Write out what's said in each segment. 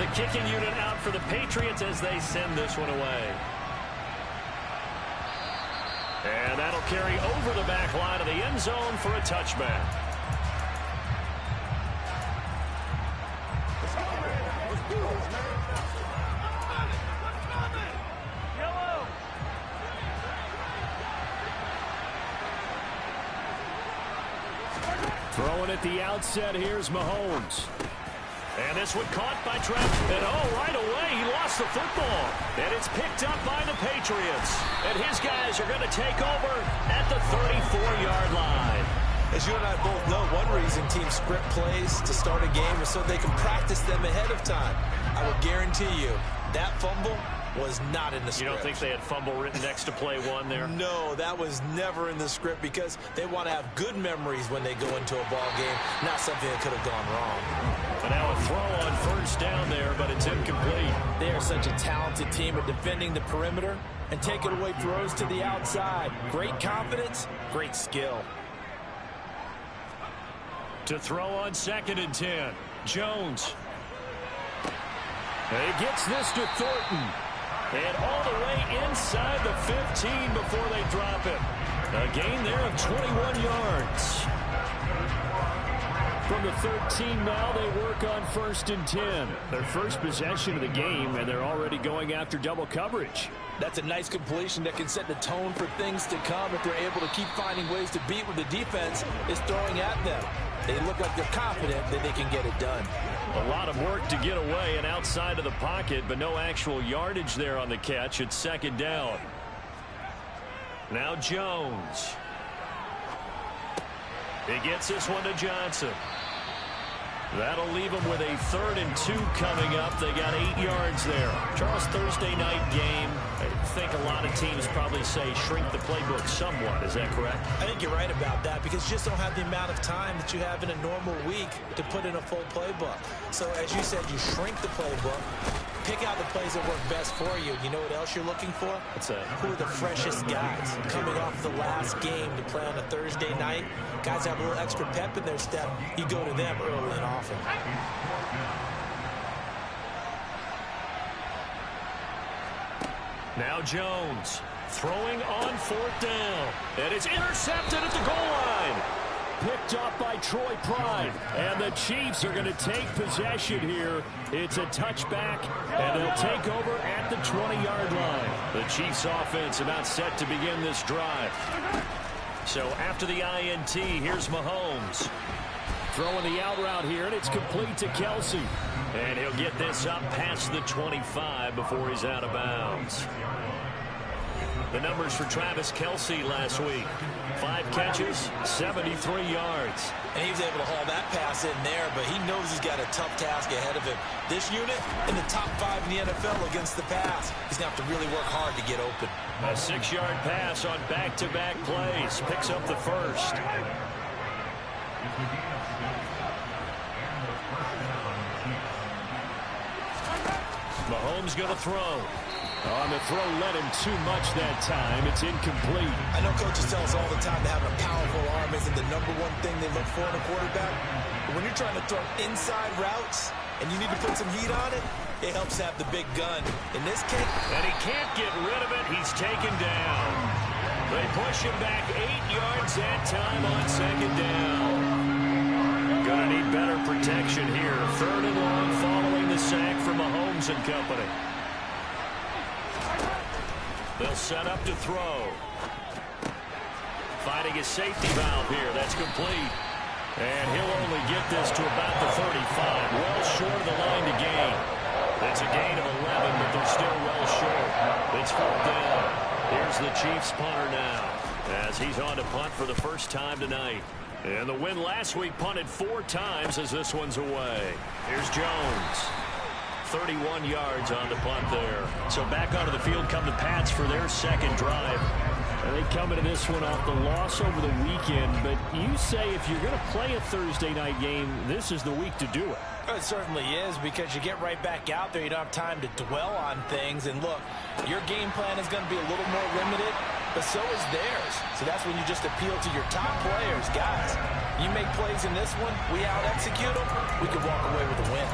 The kicking unit out for the Patriots as they send this one away. And that'll carry over the back line of the end zone for a touchback. Throwing at the outset, here's Mahomes. And this one caught by Travis. And right away, he lost the football. And it's picked up by the Patriots. And his guys are going to take over at the 34-yard line. As you and I both know, one reason teams script plays to start a game is so they can practice them ahead of time. I will guarantee you that fumble was not in the script. You don't think they had fumble written next to play one there? No, that was never in the script because they want to have good memories when they go into a ball game, not something that could have gone wrong. And now a throw on first down there, but it's incomplete. They are such a talented team at defending the perimeter and taking away throws to the outside. Great confidence, great skill. To throw on 2nd and 10, Jones. He gets this to Thornton. And all the way inside the 15 before they drop it. A gain there of 21 yards. From the 13 now, they work on 1st and 10. Their first possession of the game, and they're already going after double coverage. That's a nice completion that can set the tone for things to come if they're able to keep finding ways to beat what the defense is throwing at them. They look like they're confident that they can get it done. A lot of work to get away and outside of the pocket, but no actual yardage there on the catch. It's 2nd down. Now Jones. He gets this one to Johnson. That'll leave them with a 3rd and 2 coming up. They got 8 yards there. Charles, Thursday night game. I think a lot of teams probably say shrink the playbook somewhat. Is that correct? I think you're right about that because you just don't have the amount of time that you have in a normal week to put in a full playbook. So as you said, you shrink the playbook. Pick out the plays that work best for you. You know what else you're looking for? What's that? Who are the freshest guys coming off the last game to play on a Thursday night? Guys have a little extra pep in their step. You go to them early and often. Now Jones throwing on 4th down. And it's intercepted at the goal line. Picked up by Troy Pride. And the Chiefs are going to take possession here. It's a touchback, and they'll take over at the 20-yard line. The Chiefs offense about set to begin this drive. So after the INT, here's Mahomes. Throwing the out route here, and it's complete to Kelsey. And he'll get this up past the 25 before he's out of bounds. The numbers for Travis Kelsey last week. 5 catches, 73 yards. And he was able to haul that pass in there, but he knows he's got a tough task ahead of him. This unit in the top 5 in the NFL against the pass. He's going to have to really work hard to get open. A 6-yard pass on back-to-back plays. Picks up the first. Mahomes going to throw. On the throw, led him too much that time. It's incomplete. I know coaches tell us all the time that having a powerful arm isn't the #1 thing they look for in a quarterback. But when you're trying to throw inside routes and you need to put some heat on it, it helps have the big gun. In this case, and he can't get rid of it. He's taken down. They push him back 8 yards that time on 2nd down. Gonna need better protection here. 3rd and long following the sack from Mahomes and company. They'll set up to throw. Finding his safety valve here. That's complete. And he'll only get this to about the 35. Well short of the line to gain. It's a gain of 11, but they're still well short. It's 4th down. Here's the Chiefs punter now, as he's on to punt for the first time tonight. And the win last week punted 4 times as this one's away. Here's Jones. 31 yards on the punt there. So back onto the field come the Pats for their second drive. And they come into this one off the loss over the weekend. But you say if you're going to play a Thursday night game, this is the week to do it. It certainly is, because you get right back out there. You don't have time to dwell on things. And look, your game plan is going to be a little more limited, but so is theirs. So that's when you just appeal to your top players. Guys, you make plays in this one, we out-execute them, we could walk away with a win.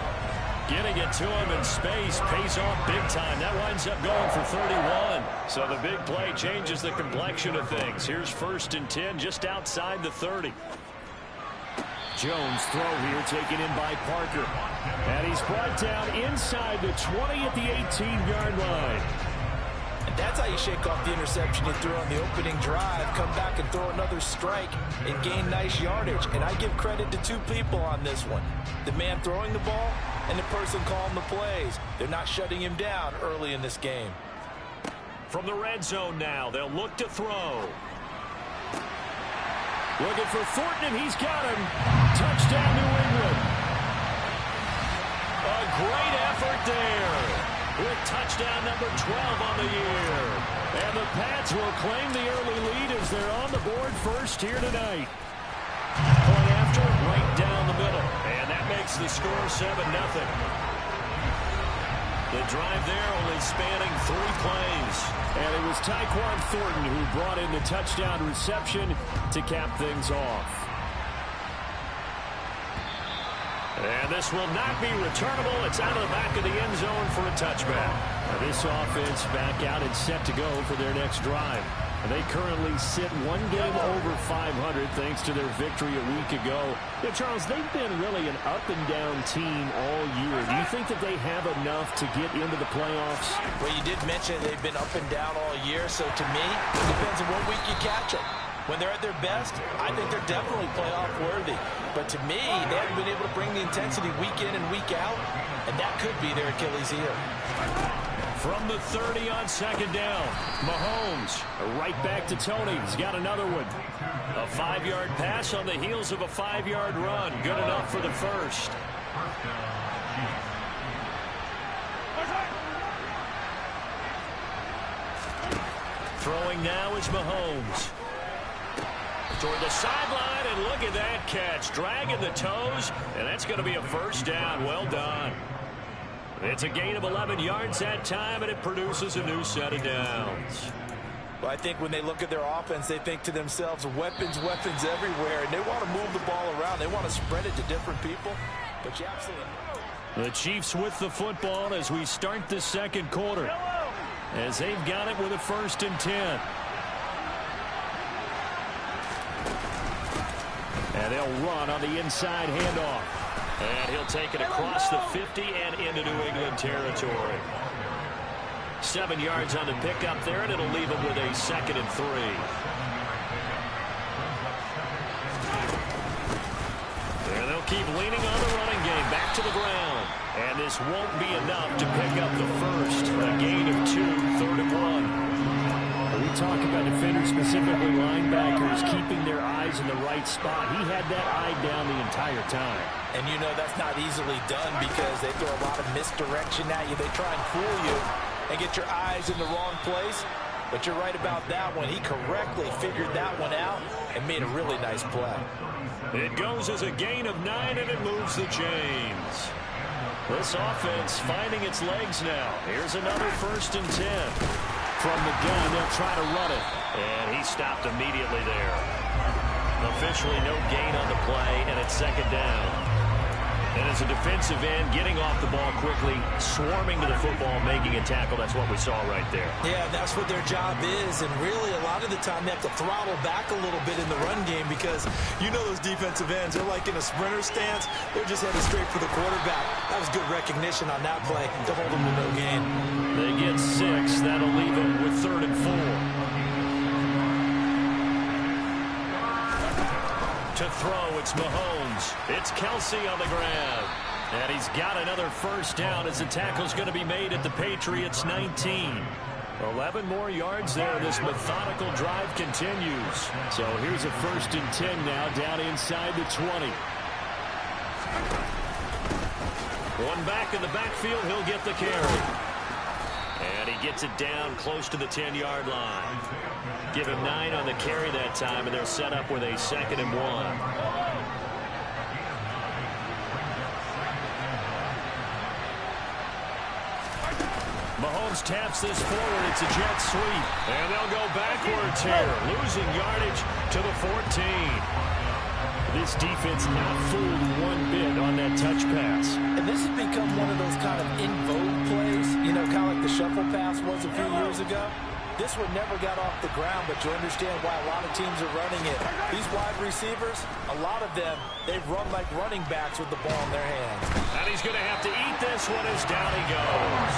Getting it to him in space pays off big time. That winds up going for 31. So the big play changes the complexion of things. Here's 1st and 10 just outside the 30. Jones throw here taken in by Parker. And he's brought down inside the 20 at the 18-yard line. And that's how you shake off the interception you threw on the opening drive, come back and throw another strike and gain nice yardage. And I give credit to 2 people on this one. The man throwing the ball and the person calling the plays. They're not shutting him down early in this game. From the red zone now, they'll look to throw. Looking for Thornton, and he's got him. Touchdown, New England. A great effort there with touchdown number 12 on the year. And the Pats will claim the early lead as they're on the board first here tonight. Point after, right down the middle. And that makes the score 7-0. The drive there only spanning 3 plays. And it was Tyquan Thornton who brought in the touchdown reception to cap things off. And this will not be returnable. It's out of the back of the end zone for a touchback. Now this offense back out and set to go for their next drive. And they currently sit 1 game over 500 thanks to their victory a week ago. Yeah, Charles, they've been really an up-and-down team all year. Do you think that they have enough to get into the playoffs? Well, you did mention they've been up and down all year, so to me, it depends on what week you catch them. When they're at their best, I think they're definitely playoff worthy. But to me, they haven't been able to bring the intensity week in and week out, and that could be their Achilles heel. From the 30 on 2nd down, Mahomes right back to Tony. He's got another one. A 5-yard pass on the heels of a 5-yard run. Good enough for the first. Throwing now is Mahomes. Toward the sideline, and look at that catch. Dragging the toes, and that's going to be a first down. Well done. It's a gain of 11 yards that time, and it produces a new set of downs. Well, I think when they look at their offense, they think to themselves, weapons, weapons everywhere, and they want to move the ball around. They want to spread it to different people, but you absolutely know. The Chiefs with the football as we start the second quarter, as they've got it with a 1st and 10. And they'll run on the inside handoff. And he'll take it across the 50 and into New England territory. 7 yards on the pickup there, and it'll leave him with a 2nd and 3. And they'll keep leaning on the running game. Back to the ground. And this won't be enough to pick up the first. A gain of 2, 3rd and 1. We talk about defenders, specifically linebackers, keeping their eyes in the right spot. He had that eye down the entire time. And you know that's not easily done because they throw a lot of misdirection at you. They try and fool you and get your eyes in the wrong place. But you're right about that one. He correctly figured that one out and made a really nice play. It goes as a gain of 9, and it moves the chains. This offense finding its legs now. Here's another 1st and 10. From the gun, they'll try to run it. And he stopped immediately there. Officially no gain on the play, and it's 2nd down. And as a defensive end, getting off the ball quickly, swarming to the football, making a tackle, that's what we saw right there. Yeah, that's what their job is, and really a lot of the time they have to throttle back a little bit in the run game because you know those defensive ends, they're like in a sprinter stance. They're just headed straight for the quarterback. That was good recognition on that play to hold them to no gain. They get 6. That'll leave them with 3rd and 4. To throw, it's Mahomes. It's Kelsey on the ground. And he's got another first down as the tackle's going to be made at the Patriots' 19. 11 more yards there. This methodical drive continues. So here's a 1st and 10 now down inside the 20. One back in the backfield. He'll get the carry. And he gets it down close to the 10-yard line. Give him 9 on the carry that time, and they're set up with a 2nd and 1. Mahomes taps this forward. It's a jet sweep. And they'll go backwards here, losing yardage to the 14. This defense not fooled one bit on that touch pass. And this has become one of those kind of in vogue plays, you know, kind of like the shuffle pass was a few years ago. This one never got off the ground, but you understand why a lot of teams are running it. These wide receivers, a lot of them, they've run like running backs with the ball in their hands. And he's going to have to eat this one as down he goes.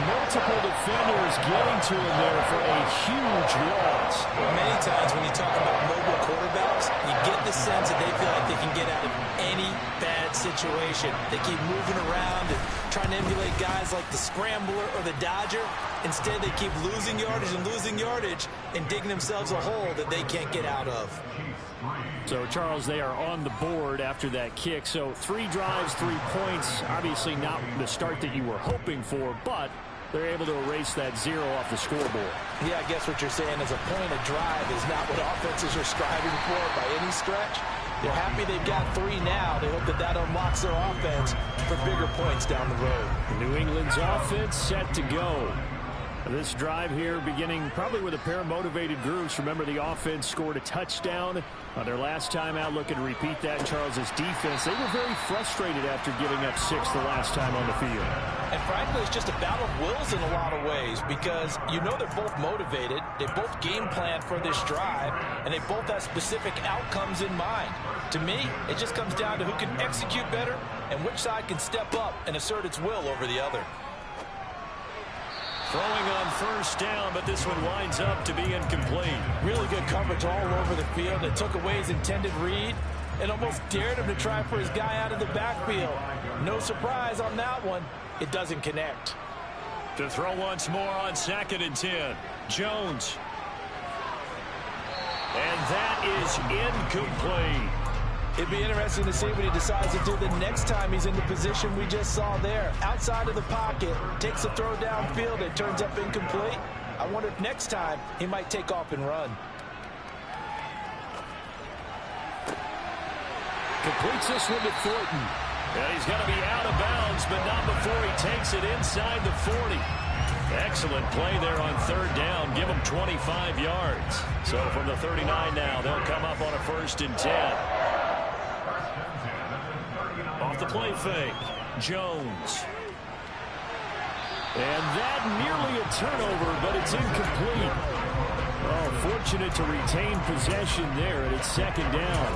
Multiple defenders getting to him there for a huge loss. Many times when you talk about mobile quarterbacks, you get the sense that they feel like they can get out of any bad situation. They keep moving around and trying to emulate guys like the scrambler or the dodger. Instead, they keep losing yardage and digging themselves a hole that they can't get out of. So, Charles, they are on the board after that kick. So 3 drives, 3 points. Obviously not the start that you were hoping for, but they're able to erase that 0 off the scoreboard. Yeah, I guess what you're saying is a point of drive is not what offenses are striving for by any stretch. They're happy they've got 3 now. They hope that that unlocks their offense for bigger points down the road. New England's offense set to go. This drive here beginning probably with a pair of motivated groups. Remember, the offense scored a touchdown on their last time out. Looking to repeat that in Charles's defense. They were very frustrated after giving up 6 the last time on the field. And frankly, it's just a battle of wills in a lot of ways because you know they're both motivated. They both game planned for this drive, and they both have specific outcomes in mind. To me, it just comes down to who can execute better and which side can step up and assert its will over the other. Throwing on first down, but this one winds up to be incomplete. Really good coverage all over the field. It took away his intended read and almost dared him to try for his guy out of the backfield. No surprise on that one. It doesn't connect. To throw once more on 2nd and 10. Jones. And that is incomplete. It'd be interesting to see what he decides to do the next time he's in the position we just saw there. Outside of the pocket, takes a throw downfield, it turns up incomplete. I wonder if next time he might take off and run. Completes this one to Thornton. And he's going to be out of bounds, but not before he takes it inside the 40. Excellent play there on 3rd down. Give him 25 yards. So from the 39 now, they'll come up on a 1st and 10. Off the play fake, Jones. And that nearly a turnover, but it's incomplete. Oh, fortunate to retain possession there, and it's 2nd down.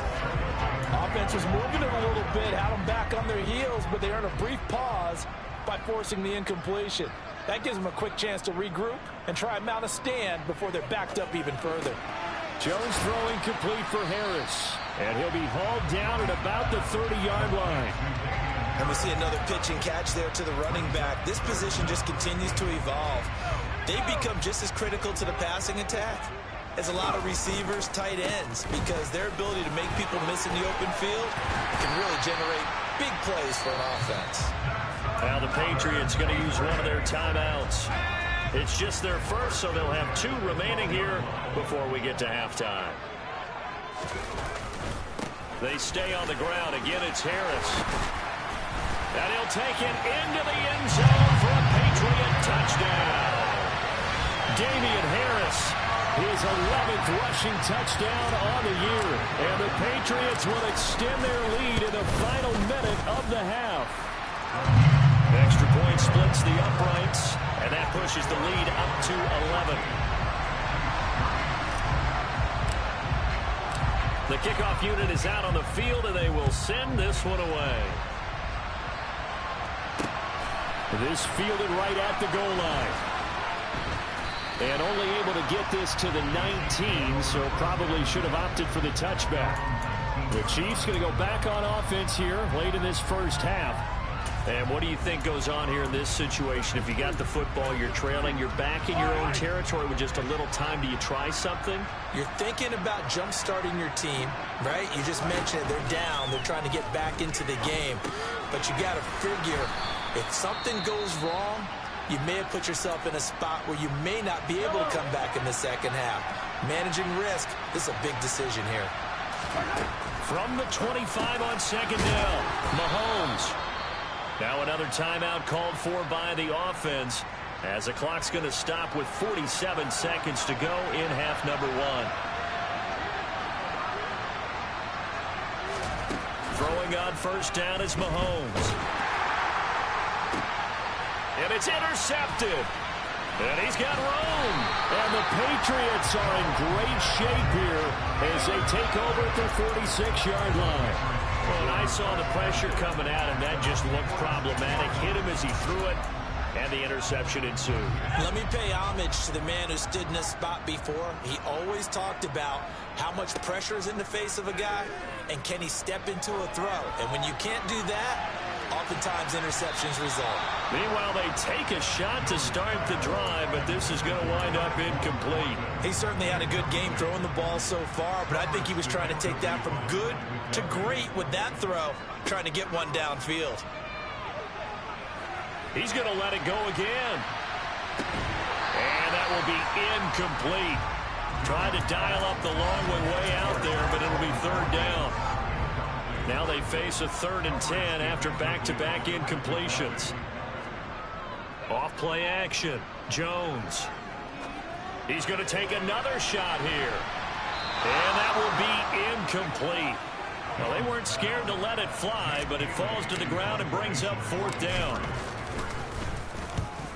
Offense was moving it a little bit, had them back on their heels, but they earned a brief pause by forcing the incompletion. That gives them a quick chance to regroup and try and mount a stand before they're backed up even further. Jones throwing complete for Harris. And he'll be hauled down at about the 30-yard line. And we see another pitch and catch there to the running back. This position just continues to evolve. They become just as critical to the passing attack as a lot of receivers, tight ends, because their ability to make people miss in the open field can really generate big plays for an offense. Now the Patriots going to use one of their timeouts. It's just their first, so they'll have 2 remaining here before we get to halftime. They stay on the ground. Again, it's Harris. And he'll take it into the end zone for a Patriot touchdown. Damian Harris, his 11th rushing touchdown on the year. And the Patriots will extend their lead in the final minute of the half. Extra point splits the uprights, and that pushes the lead up to 11. The kickoff unit is out on the field, and they will send this one away. This fielded right at the goal line. And only able to get this to the 19, so probably should have opted for the touchback. The Chiefs going to go back on offense here late in this first half. And what do you think goes on here in this situation? If you got the football, you're trailing, you're back in your own territory with just a little time. Do you try something? You're thinking about jump-starting your team, right? You just mentioned it. They're down. They're trying to get back into the game. But you got to figure if something goes wrong, you may have put yourself in a spot where you may not be able to come back in the second half. Managing risk, this is a big decision here. From the 25 on 2nd down, Mahomes. Now another timeout called for by the offense as the clock's going to stop with 47 seconds to go in half number 1. Throwing on first down is Mahomes. And it's intercepted. And he's got room. And the Patriots are in great shape here as they take over at their 46-yard line. Well, and I saw the pressure coming at him. That just looked problematic. Hit him as he threw it, and the interception ensued. Let me pay homage to the man who stood in this spot before. He always talked about how much pressure is in the face of a guy, and can he step into a throw. And when you can't do that, oftentimes interceptions result. Meanwhile, they take a shot to start the drive, but this is going to wind up incomplete. He certainly had a good game throwing the ball so far, but I think he was trying to take that from good to great with that throw, trying to get one downfield. He's going to let it go again. And that will be incomplete. Trying to dial up the long way out there, but it'll be third down. Now they face a 3rd and 10 after back-to-back incompletions. Off-play action. Jones. He's going to take another shot here. And that will be incomplete. Well, they weren't scared to let it fly, but it falls to the ground and brings up 4th down.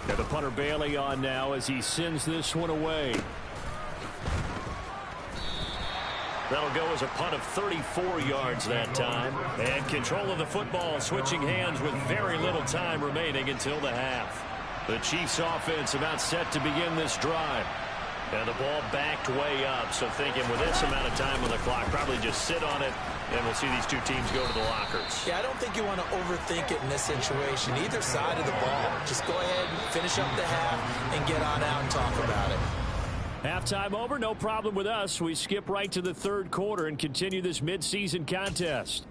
And the punter Bailey on now as he sends this one away. That'll go as a punt of 34 yards that time. And control of the football switching hands with very little time remaining until the half. The Chiefs offense about set to begin this drive. And the ball backed way up. So thinking with this amount of time on the clock, probably just sit on it. And we'll see these two teams go to the lockers. Yeah, I don't think you want to overthink it in this situation. Either side of the ball. Just go ahead and finish up the half and get on out and talk about it. Halftime over, no problem with us. We skip right to the 3rd quarter and continue this midseason contest.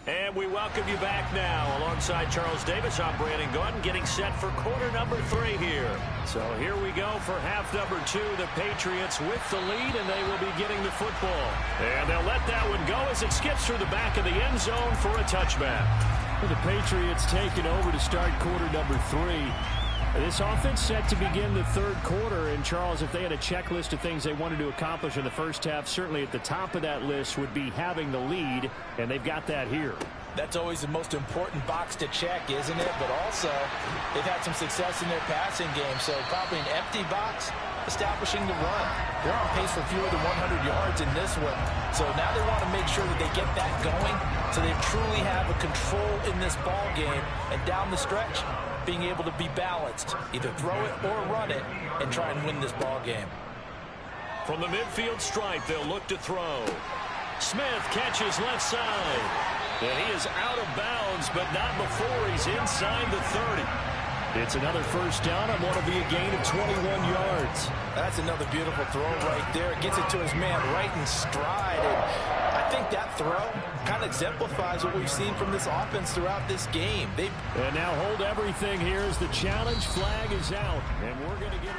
And we welcome you back now. Alongside Charles Davis, I'm Brandon Gordon, getting set for quarter number 3 here. So here we go for half number 2. The Patriots with the lead, and they will be getting the football. And they'll let that one go as it skips through the back of the end zone for a touchback. The Patriots taking over to start quarter number 3. This offense set to begin the 3rd quarter. And, Charles, if they had a checklist of things they wanted to accomplish in the first half, certainly at the top of that list would be having the lead, and they've got that here. That's always the most important box to check, isn't it? But also, they've had some success in their passing game, so probably an empty box establishing the run. They're on pace for fewer than 100 yards in this one. So now they want to make sure that they get that going so they truly have a control in this ball game. And down the stretch, being able to be balanced, either throw it or run it, and try and win this ball game. From the midfield stripe, they'll look to throw. Smith catches left side. And he is out of bounds, but not before he's inside the 30. It's another first down on what will be a gain of 21 yards. That's another beautiful throw right there. It gets it to his man right in stride. And I think that throw kind of exemplifies what we've seen from this offense throughout this game. And now hold everything here as the challenge flag is out. And we're going to get...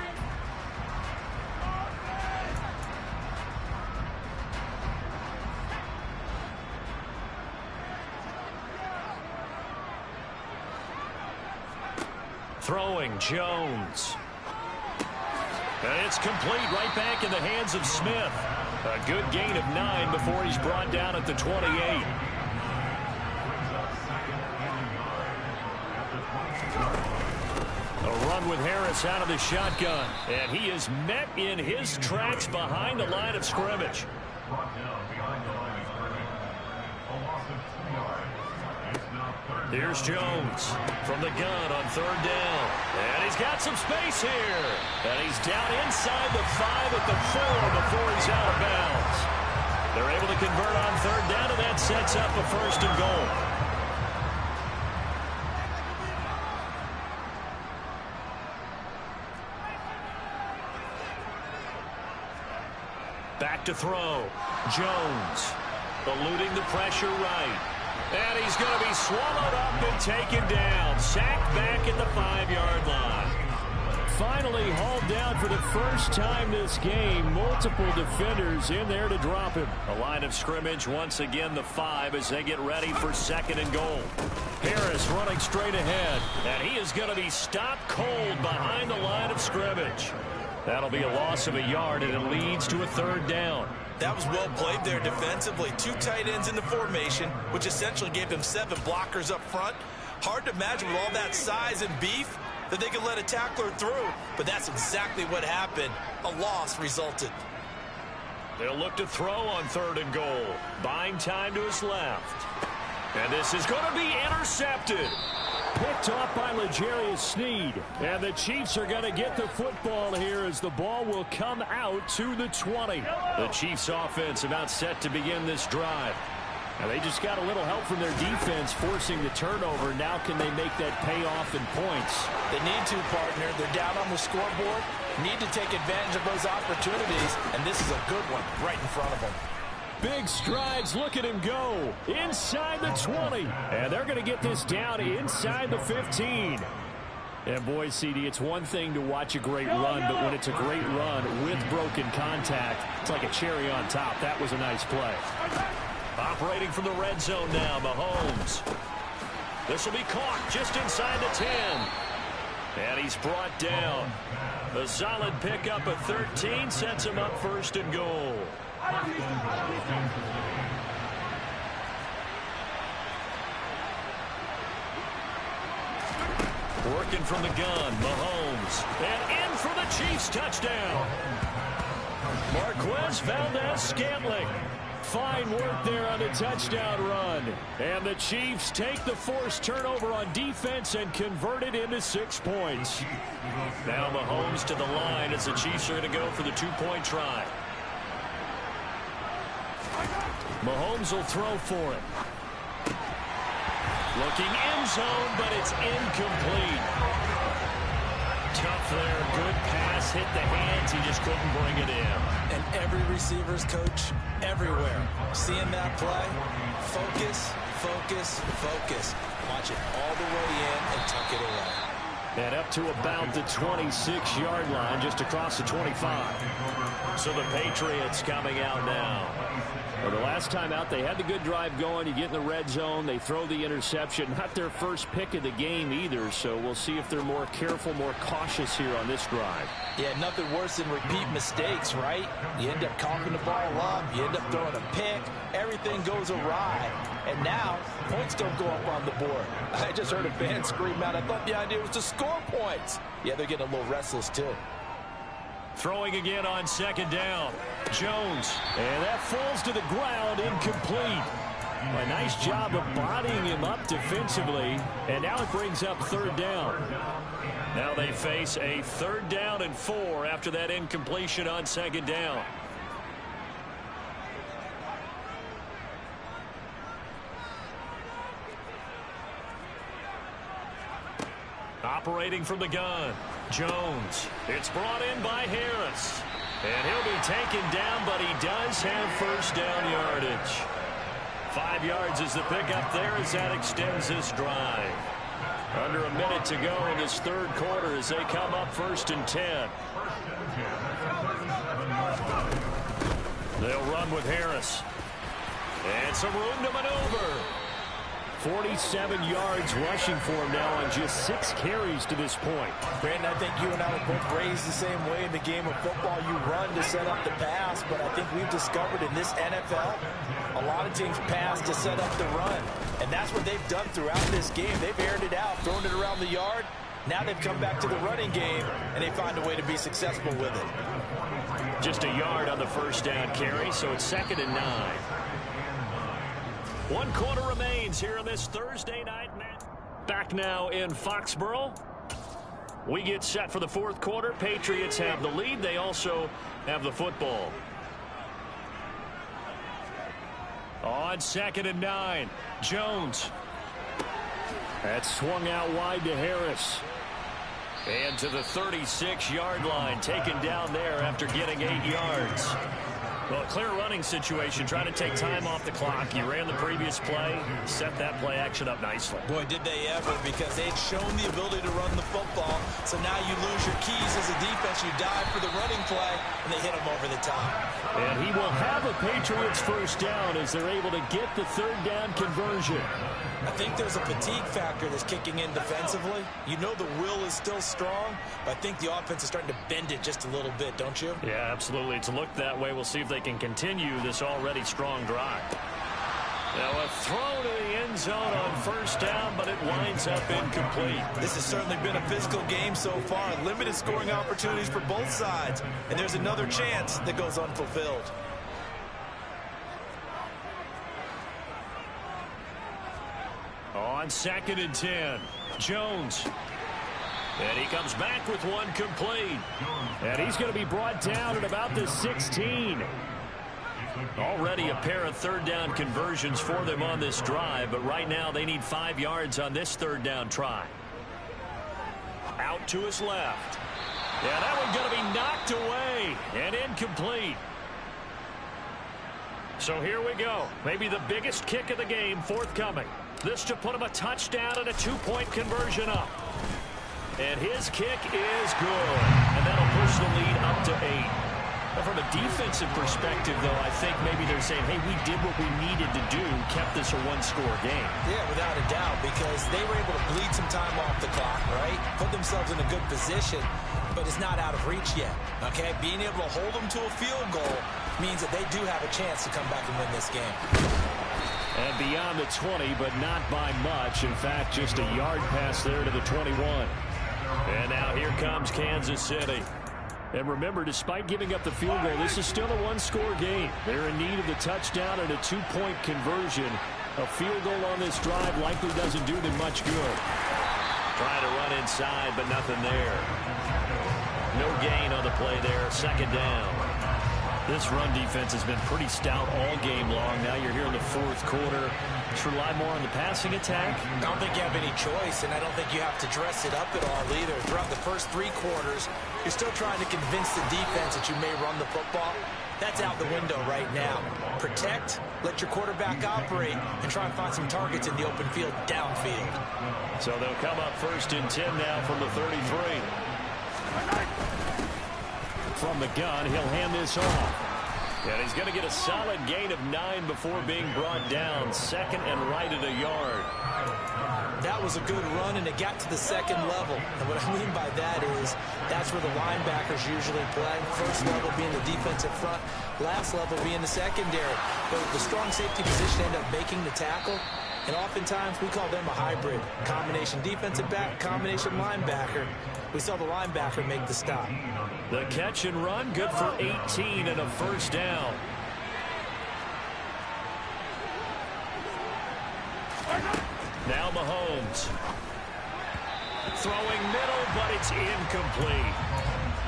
Throwing Jones. And it's complete right back in the hands of Smith. A good gain of 9 before he's brought down at the 28. A run with Harris out of the shotgun. And he is met in his tracks behind the line of scrimmage. Here's Jones from the gun on 3rd down. And he's got some space here. And he's down inside the 5 at the 4 before he's out of bounds. They're able to convert on 3rd down, and that sets up a 1st and goal. Back to throw. Jones eluding the pressure right. And he's going to be swallowed up and taken down. Sacked back at the 5-yard line. Finally hauled down for the first time this game. Multiple defenders in there to drop him. The line of scrimmage once again the 5 as they get ready for 2nd and goal. Harris running straight ahead. And he is going to be stopped cold behind the line of scrimmage. That'll be a loss of a yard, and it leads to a third down. That was well played there defensively. 2 tight ends in the formation, which essentially gave them 7 blockers up front. Hard to imagine with all that size and beef that they could let a tackler through, but that's exactly what happened. A loss resulted. They'll look to throw on 3rd and goal. Buying time to his left. And this is going to be intercepted. Picked off by L'Jarius Sneed. And the Chiefs are going to get the football here as the ball will come out to the 20. The Chiefs offense about set to begin this drive. Now they just got a little help from their defense forcing the turnover. Now can they make that pay off in points? They need to, partner. They're down on the scoreboard. Need to take advantage of those opportunities. And this is a good one right in front of them. Big strides. Look at him go. Inside the 20. And they're going to get this down inside the 15. And boy, CD, it's one thing to watch a great run, but when it's a great run with broken contact, it's like a cherry on top. That was a nice play. Operating from the red zone now, Mahomes. This will be caught just inside the 10. And he's brought down. A solid pickup of 13 sets him up 1st and goal. Working from the gun, Mahomes. And in for the Chiefs touchdown. Marquez Valdez-Scantling. Fine work there on the touchdown run. And the Chiefs take the forced turnover on defense and convert it into 6 points. Now Mahomes to the line as the Chiefs are going to go for the 2-point try. Mahomes will throw for it. Looking end zone, but it's incomplete. Tough there. Good pass. Hit the hands. He just couldn't bring it in. And every receiver's coach everywhere. Seeing that play, focus, focus, focus. Watch it all the way in and tuck it away. And up to about the 26-yard line, just across the 25. So the Patriots coming out now. Well, the last time out, they had the good drive going. You get in the red zone, they throw the interception. Not their first pick of the game either, so we'll see if they're more careful, more cautious here on this drive. Yeah, nothing worse than repeat mistakes, right? You end up coughing the ball up, you end up throwing a pick, everything goes awry. And now, points don't go up on the board. I just heard a fan scream out, I thought the idea was to score points. Yeah, they're getting a little restless too. Throwing again on 2nd down. Jones. And that falls to the ground, incomplete. A nice job of bodying him up defensively. And now it brings up 3rd down. Now they face a 3rd down and 4 after that incompletion on 2nd down. Operating from the gun. Jones. It's brought in by Harris. And he'll be taken down, but he does have 1st down yardage. 5 yards is the pickup there as that extends this drive. Under a minute to go in this 3rd quarter as they come up 1st and 10. They'll run with Harris. And some room to maneuver. 47 yards rushing for him now on just 6 carries to this point. Brandon, I think you and I were both raised the same way in the game of football. You run to set up the pass, but I think we've discovered in this NFL, a lot of teams pass to set up the run. And that's what they've done throughout this game. They've aired it out, thrown it around the yard. Now they've come back to the running game, and they find a way to be successful with it. Just a yard on the 1st down carry, so it's 2nd and 9. 1 quarter remains here in this Thursday night match. Back now in Foxborough. We get set for the 4th quarter. Patriots have the lead. They also have the football. On 2nd and 9, Jones. That's swung out wide to Harris. And to the 36-yard line, taken down there after getting 8 yards. Well, a clear running situation, trying to take time off the clock. You ran the previous play, set that play action up nicely. Boy, did they ever, because they'd shown the ability to run the football. So now you lose your keys as a defense. You dive for the running play, and they hit him over the top. And he will have a Patriots 1st down as they're able to get the 3rd down conversion. I think there's a fatigue factor that's kicking in defensively. You know the will is still strong, but I think the offense is starting to bend it just a little bit, don't you? Yeah, absolutely. It's looked that way. We'll see if they can continue this already strong drive. Now a throw to the end zone on first down, but it winds up incomplete. This has certainly been a physical game so far. Limited scoring opportunities for both sides. And there's another chance that goes unfulfilled. On 2nd and 10, Jones. And he comes back with one complete. And he's going to be brought down at about the 16. Already a pair of third down conversions for them on this drive, but right now they need 5 yards on this third down try. Out to his left. Yeah, that one's going to be knocked away and incomplete. So here we go. Maybe the biggest kick of the game forthcoming. This to put him a touchdown and a 2-point conversion up. And his kick is good. And that'll push the lead up to 8. From a defensive perspective, though, I think maybe they're saying, hey, we did what we needed to do, kept this a one-score game. Yeah, without a doubt, because they were able to bleed some time off the clock, right? Put themselves in a good position, but it's not out of reach yet, okay? Being able to hold them to a field goal means that they do have a chance to come back and win this game. And beyond the 20, but not by much. In fact, just a yard pass there to the 21. And now here comes Kansas City. And remember, despite giving up the field goal, this is still a one-score game. They're in need of the touchdown and a 2-point conversion. A field goal on this drive likely doesn't do them much good. Trying to run inside, but nothing there. No gain on the play there. 2nd down. This run defense has been pretty stout all game long. Now you're here in the 4th quarter. Just rely more on the passing attack. I don't think you have any choice, and I don't think you have to dress it up at all either. Throughout the first 3 quarters, you're still trying to convince the defense that you may run the football. That's out the window right now. Protect, let your quarterback operate, and try and find some targets in the open field downfield. So they'll come up 1st and 10 now from the 33. From the gun, he'll hand this off. And he's going to get a solid gain of 9 before being brought down. 2nd and right at a yard. That was a good run, and it got to the 2nd level. And what I mean by that is that's where the linebackers usually play. First level being the defensive front, last level being the secondary. But the strong safety position ended up making the tackle. And oftentimes we call them a hybrid. Combination defensive back, combination linebacker. We saw the linebacker make the stop. The catch and run, good for 18 and a 1st down. Now Mahomes. Throwing middle, but it's incomplete.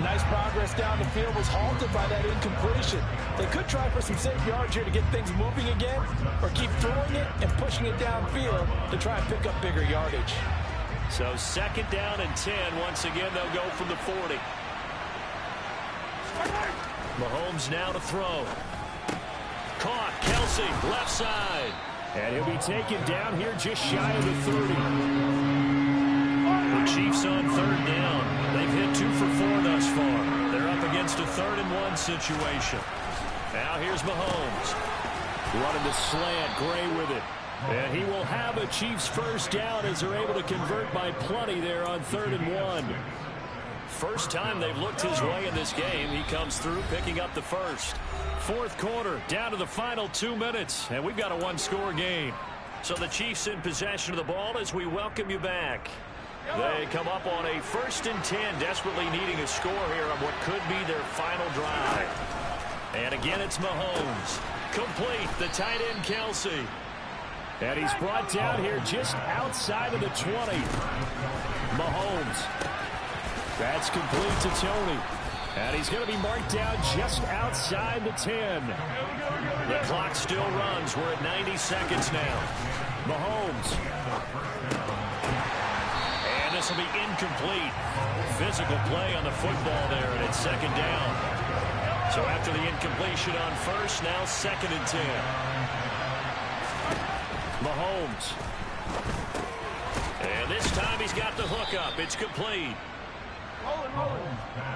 Nice progress down the field, was halted by that incompletion. They could try for some safe yards here to get things moving again, or keep throwing it and pushing it downfield to try and pick up bigger yardage. So 2nd down and 10. Once again, they'll go from the 40. Mahomes now to throw. Caught. Kelsey, left side. And he'll be taken down here just shy of the 30. The Chiefs on 3rd down. They've hit 2 for 4 thus far. They're up against a 3rd and 1 situation. Now here's Mahomes. Running the slant. Gray with it. And he will have a Chiefs 1st down as they're able to convert by plenty there on 3rd and 1. First time they've looked his way in this game. He comes through picking up the 1st. 4th quarter, down to the final 2 minutes, and we've got a one-score game. So the Chiefs in possession of the ball as we welcome you back. They come up on a 1st and 10, desperately needing a score here on what could be their final drive. And again, it's Mahomes. Complete, the tight end Kelsey. And he's brought down here just outside of the 20. Mahomes. That's complete to Tony. And he's going to be marked down just outside the 10. The clock still runs. We're at 90 seconds now. Mahomes. And this will be incomplete. Physical play on the football there, and it's 2nd down. So after the incompletion on 1st, now 2nd and 10. Mahomes. And this time he's got the hook up. It's complete.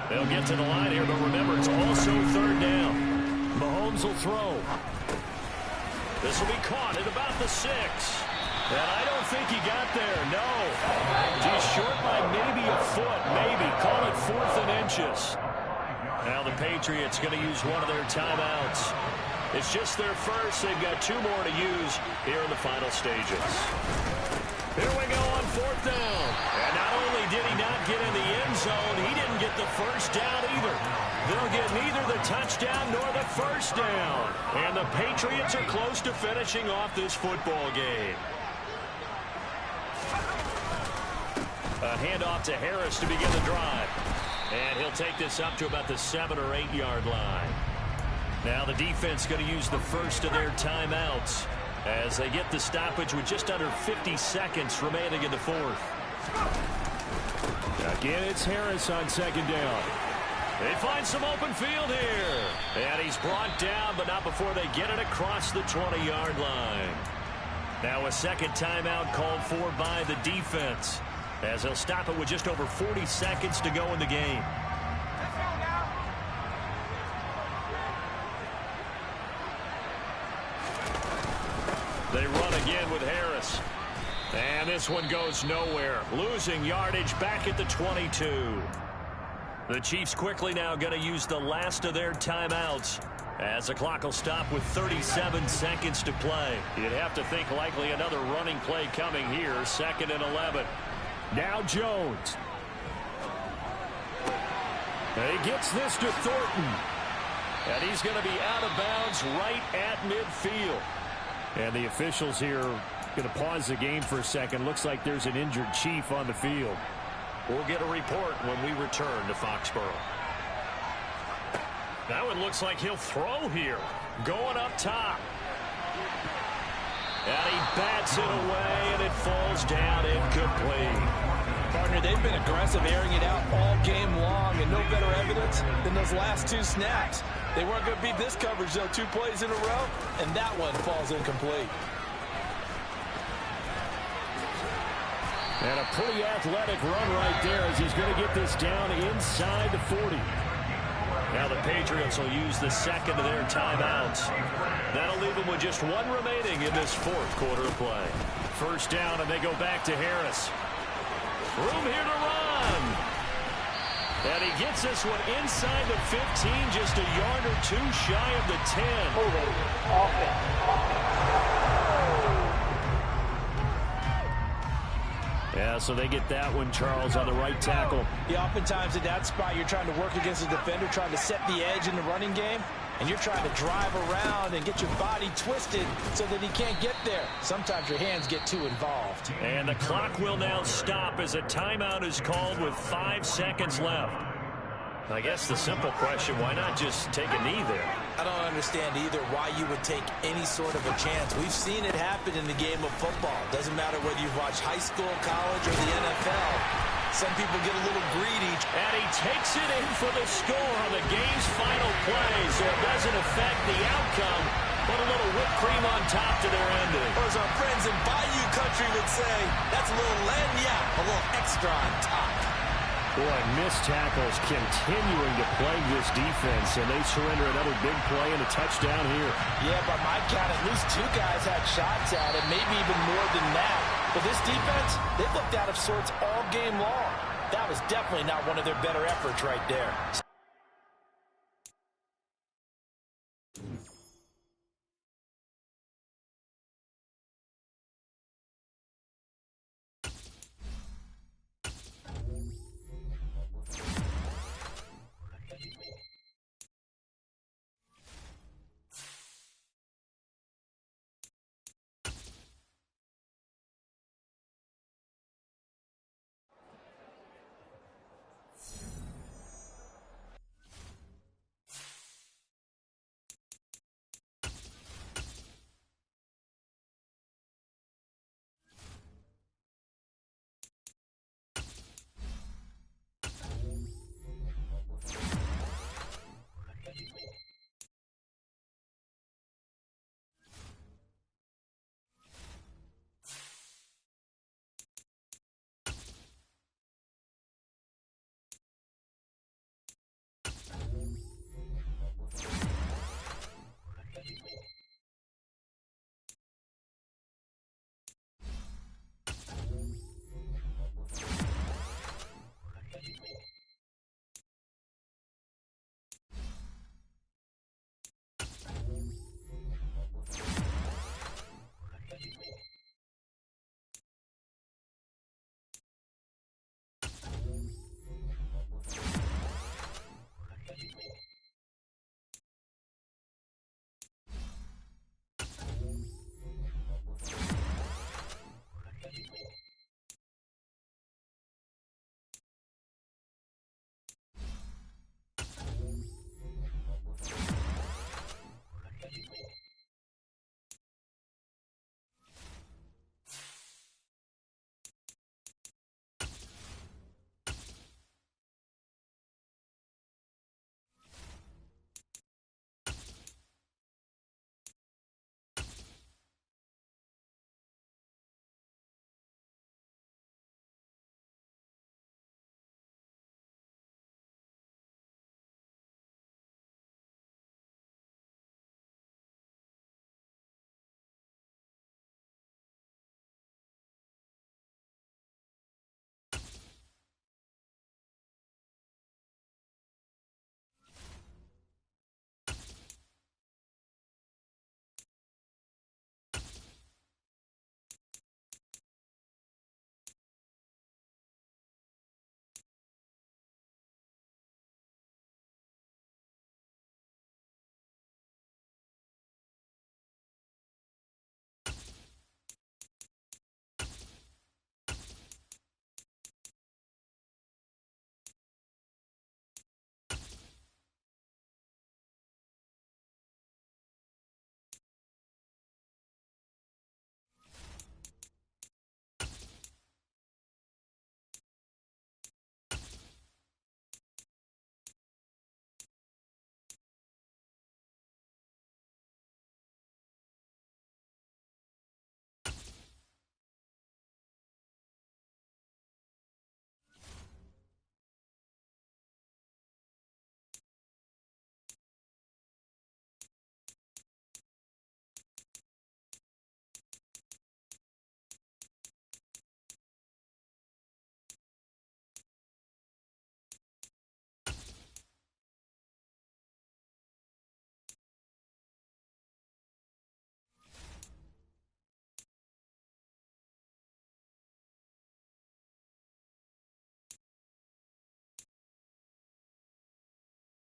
They'll get to the line here, but remember, it's also 3rd down. Mahomes will throw. This will be caught at about the 6. And I don't think he got there, no. He's short by maybe a foot, maybe. Call it 4th and inches. Now the Patriots going to use one of their timeouts. It's just their first. They've got 2 more to use here in the final stages. Here we go on 4th down. And not only did he not get in the end zone, he didn't get the first down either. They'll get neither the touchdown nor the first down. And the Patriots are close to finishing off this football game. A handoff to Harris to begin the drive. And he'll take this up to about the 7 or 8 yard line. Now the defense going to use the first of their timeouts as they get the stoppage with just under 50 seconds remaining in the 4th. Again, it's Harris on 2nd down. They find some open field here. And he's brought down, but not before they get it across the 20-yard line. Now a second timeout called for by the defense, as they'll stop it with just over 40 seconds to go in the game. They run again with Harris. And this one goes nowhere. Losing yardage back at the 22. The Chiefs quickly now going to use the last of their timeouts, as the clock will stop with 37 seconds to play. You'd have to think likely another running play coming here. 2nd and 11. Now Jones. He gets this to Thornton. And he's going to be out of bounds right at midfield. And the officials here going to pause the game for a second. Looks like there's an injured Chief on the field. We'll get a report when we return to Foxborough. That one looks like he'll throw here. Going up top. And he bats it away, and it falls down incomplete. Partner, they've been aggressive, airing it out all game long, and no better evidence than those last 2 snaps. They weren't going to beat this coverage, though, 2 plays in a row, and that one falls incomplete. And a pretty athletic run right there as he's going to get this down inside the 40. Now the Patriots will use the second of their timeouts. That'll leave them with just 1 remaining in this 4th quarter of play. First down, and they go back to Harris. Room here to run. And he gets this one inside the 15, just a yard or 2 shy of the 10. Moving. Offense. Yeah, so they get that one, Charles, on the right tackle. Yeah, oftentimes in that spot, you're trying to work against a defender, trying to set the edge in the running game, and you're trying to drive around and get your body twisted so that he can't get there. Sometimes your hands get too involved. And the clock will now stop as a timeout is called with 5 seconds left. I guess the simple question, why not just take a knee there? I don't understand either why you would take any sort of a chance. We've seen it happen in the game of football. Doesn't matter whether you've watched high school, college, or the NFL. Some people get a little greedy. And he takes it in for the score on the game's final play, so it doesn't affect the outcome, but a little whipped cream on top to their ending. Or as our friends in Bayou Country would say, that's a little lagniappe, a little extra on top. Boy, missed tackles continuing to plague this defense, and they surrender another big play and a touchdown here. Yeah, by my count, at least 2 guys had shots at it, maybe even more than that. But this defense, they looked out of sorts all game long. That was definitely not one of their better efforts right there.